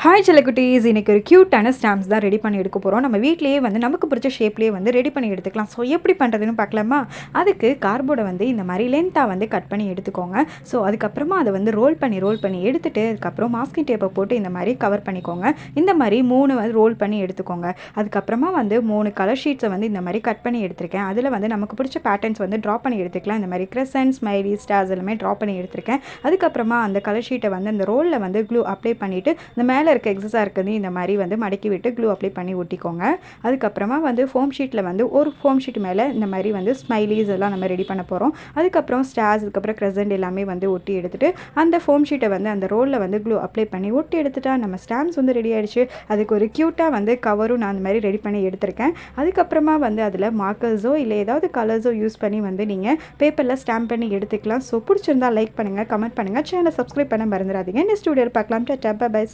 Hi செல்லக்குட்டீஸ், இன்றைக்கி ஒரு க்யூட்டான ஸ்டாம்ப்ஸ் தான் ரெடி பண்ணி எடுக்க போகிறோம். நம்ம வீட்லேயே வந்து நமக்கு பிடிச்ச ஷேப்லேயே வந்து ரெடி பண்ணி எடுத்துக்கலாம். ஸோ எப்படி பண்ணுறதுன்னு பார்க்கலாமா? அதுக்கு கார்ட்போர்டை வந்து இந்த மாதிரி லென்த்தாக வந்து கட் பண்ணி எடுத்துக்கோங்க. ஸோ அதுக்கப்புறமா அதை வந்து ரோல் பண்ணி எடுத்துகிட்டு அதுக்கப்புறம் மாஸ்கிங் டேப்பை போட்டு இந்த மாதிரி கவர் பண்ணிக்கோங்க. இந்த மாதிரி 3 வந்து ரோல் பண்ணி எடுத்துக்கோங்க. அதுக்கப்புறமா வந்து 3 கலர் ஷீட்ஸை வந்து இந்த மாதிரி கட் பண்ணி எடுத்திருக்கேன். அதில் வந்து நமக்கு பிடிச்ச பேட்டர்ன்ஸ் வந்து ட்ரா பண்ணி எடுத்துக்கலாம். இந்த மாதிரி கிரசன்ட், ஸ்மைலி, ஸ்டார்ஸ் எல்லாமே ட்ரா பண்ணி எடுத்திருக்கேன். அதுக்கப்புறமா அந்த கலர் ஷீட்டை வந்து அந்த ரோலில் வந்து க்ளூ அப்ளை பண்ணிவிட்டு இந்த மேலே இருக்க எக்ஸஸாக இருக்குது இந்த மாதிரி வந்து மடக்கி விட்டு க்ளூ அப்ளை பண்ணி ஒட்டிக்கோங்க. அதுக்கப்புறமா வந்து ஃபோம் ஷீட்டில் வந்து ஒரு ஃபோம் ஷீட் மேலே இந்த மாதிரி வந்து ஸ்மைலிஸ் எல்லாம் நம்ம ரெடி பண்ண போகிறோம். அதுக்கப்புறம் ஸ்டார்ஸ், அதுக்கப்புறம் க்ரெசன்ட் எல்லாமே வந்து ஒட்டி எடுத்துகிட்டு அந்த ஃபோம் ஷீட்டை வந்து அந்த ரோலில் வந்து க்ளூ அப்ளை பண்ணி ஒட்டி எடுத்துட்டா நம்ம ஸ்டாம்ப்ஸ் வந்து ரெடி ஆகிடுச்சு. அதுக்கு ஒரு க்யூட்டாக வந்து கவரும் நான் அந்த மாதிரி ரெடி பண்ணி எடுத்திருக்கேன். அதுக்கப்புறமா வந்து அதில் மார்க்கர்ஸோ இல்லை ஏதாவது கலர்ஸோ யூஸ் பண்ணி வந்து நீங்கள் பேப்பரில் ஸ்டாம்ப் பண்ணி எடுத்துக்கலாம். ஸோ பிடிச்சிருந்தா லைக் பண்ணுங்கள், கமெண்ட் பண்ணுங்கள், சேனலை சப்ஸ்கிரைப் பண்ண மறந்துடாதீங்க. நெக்ஸ்ட் வீடியோவில் பார்க்கலாம். Tata, bye by.